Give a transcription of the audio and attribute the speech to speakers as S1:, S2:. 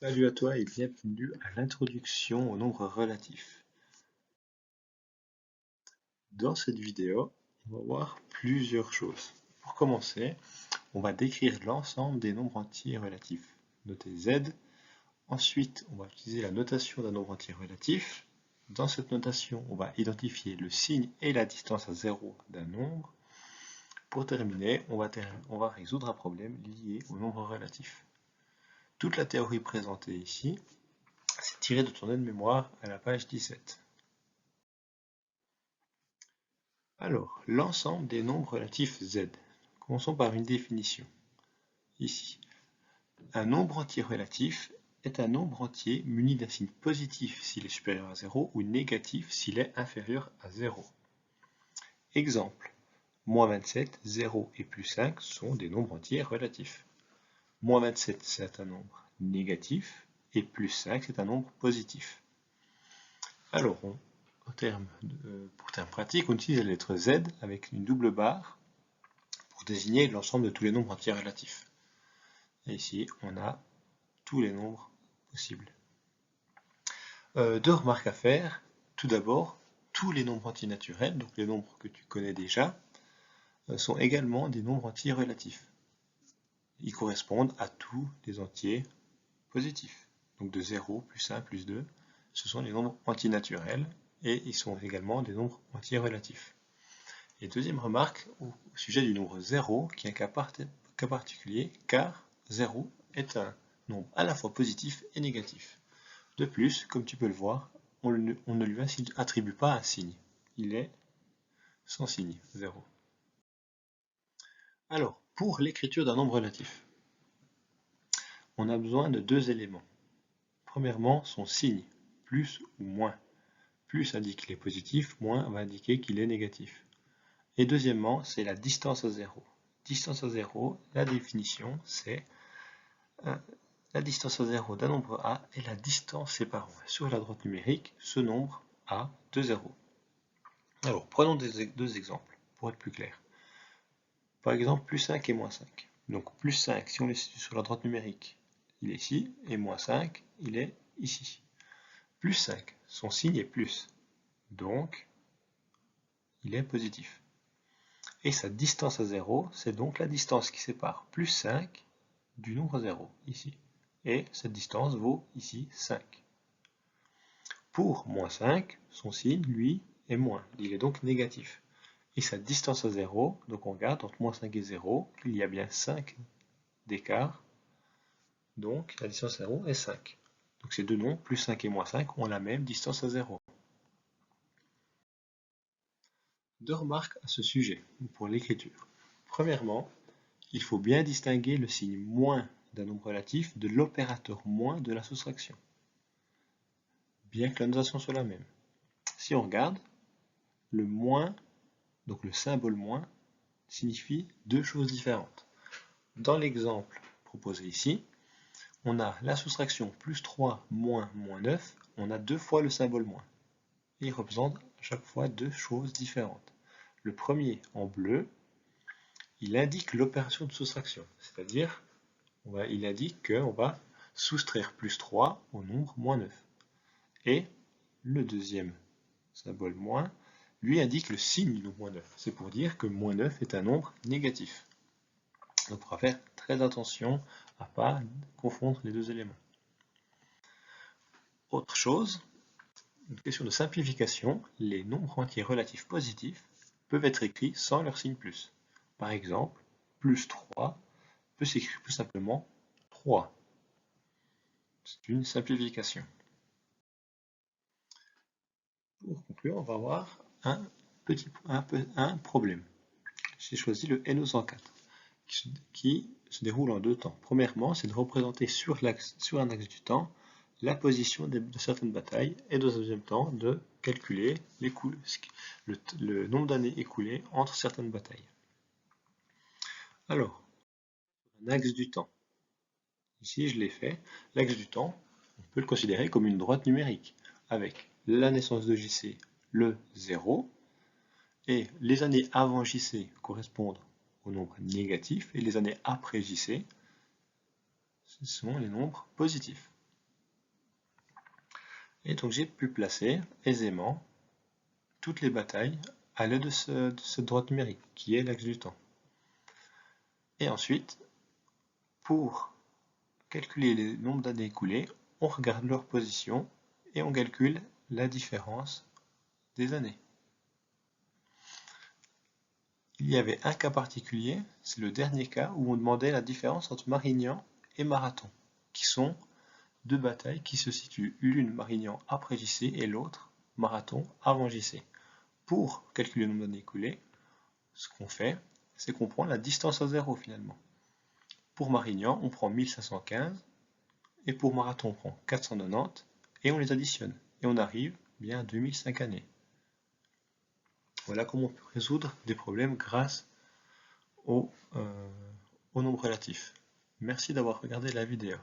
S1: Salut à toi et bienvenue à l'introduction aux nombres relatifs. Dans cette vidéo, on va voir plusieurs choses. Pour commencer, on va décrire l'ensemble des nombres entiers relatifs, noté Z. Ensuite, on va utiliser la notation d'un nombre entier relatif. Dans cette notation, on va identifier le signe et la distance à 0 d'un nombre. Pour terminer, on va résoudre un problème lié au nombre relatif. Toute la théorie présentée ici, c'est tiré de ton aide-mémoire à la page 17. Alors, l'ensemble des nombres relatifs Z. Commençons par une définition. Ici, un nombre entier relatif est un nombre entier muni d'un signe positif s'il est supérieur à 0 ou négatif s'il est inférieur à 0. Exemple, moins 27, 0 et plus 5 sont des nombres entiers relatifs. Moins 27, c'est un nombre négatif et plus 5, c'est un nombre positif. Alors, pour termes pratiques, on utilise la lettre Z avec une double barre pour désigner l'ensemble de tous les nombres entiers relatifs. Et ici, on a tous les nombres possibles. Deux remarques à faire. Tout d'abord, tous les nombres entiers naturels, donc les nombres que tu connais déjà, sont également des nombres entiers relatifs. Ils correspondent à tous les entiers positifs. Donc de 0, plus 1, plus 2, ce sont les nombres entiers naturels et ils sont également des nombres entiers relatifs. Et deuxième remarque au sujet du nombre 0, qui est un cas particulier, car 0 est un nombre à la fois positif et négatif. De plus, comme tu peux le voir, on ne lui attribue pas un signe. Il est sans signe, 0. Alors, pour l'écriture d'un nombre relatif, on a besoin de deux éléments. Premièrement, son signe, plus ou moins. Plus indique qu'il est positif, moins va indiquer qu'il est négatif. Et deuxièmement, c'est la distance à 0. Distance à 0, la définition, c'est la distance à 0 d'un nombre A est la distance séparant sur la droite numérique ce nombre A de 0. Alors, prenons deux exemples pour être plus clair. Par exemple, plus 5 et moins 5. Donc, plus 5, si on le situe sur la droite numérique, il est ici, et moins 5, il est ici. Plus 5, son signe est plus, donc il est positif. Et sa distance à 0, c'est donc la distance qui sépare plus 5 du nombre 0, ici. Et cette distance vaut ici 5. Pour moins 5, son signe, lui, est moins. Il est donc négatif. Et sa distance à 0, donc on regarde entre moins 5 et 0, il y a bien 5 d'écart. Donc la distance à 0 est 5. Donc ces deux nombres, plus 5 et moins 5, ont la même distance à 0. Deux remarques à ce sujet, pour l'écriture. Premièrement, il faut bien distinguer le signe moins d'un nombre relatif de l'opérateur moins de la soustraction, bien que la notation soit la même. Si on regarde, le moins, donc le symbole moins, signifie deux choses différentes. Dans l'exemple proposé ici, on a la soustraction plus 3 moins moins 9, on a deux fois le symbole moins. Et il représente à chaque fois deux choses différentes. Le premier, en bleu, il indique l'opération de soustraction, c'est-à-dire il indique qu'on va soustraire plus 3 au nombre moins 9. Et le deuxième symbole moins, lui indique le signe du nombre moins 9. C'est pour dire que moins 9 est un nombre négatif. Donc on va faire très attention à ne pas confondre les deux éléments. Autre chose, une question de simplification, les nombres entiers relatifs positifs peuvent être écrits sans leur signe plus. Par exemple, plus 3 peut s'écrire plus simplement 3. C'est une simplification. Pour conclure, on va voir un problème. J'ai choisi le NO104 qui se déroule en deux temps. Premièrement, c'est de représenter sur un axe du temps la position de certaines batailles et dans un deuxième temps de calculer le nombre d'années écoulées entre certaines batailles. Alors, un axe du temps. Ici, je l'ai fait. L'axe du temps, on peut le considérer comme une droite numérique avec la naissance de JC, le 0, et les années avant JC correspondent au nombre négatif et les années après JC, ce sont les nombres positifs. Et donc j'ai pu placer aisément toutes les batailles à l'aide de cette droite numérique, qui est l'axe du temps. Et ensuite, pour calculer les nombres d'années écoulées, on regarde leur position et on calcule la différence des années. Il y avait un cas particulier, c'est le dernier cas où on demandait la différence entre Marignan et Marathon, qui sont deux batailles qui se situent l'une Marignan après JC et l'autre Marathon avant JC. Pour calculer le nombre d'années écoulées, ce qu'on fait, c'est qu'on prend la distance à zéro finalement. Pour Marignan, on prend 1515 et pour Marathon, on prend 490 et on les additionne. Et on arrive bien à 2005 années. Voilà comment on peut résoudre des problèmes grâce au nombre relatif. Merci d'avoir regardé la vidéo.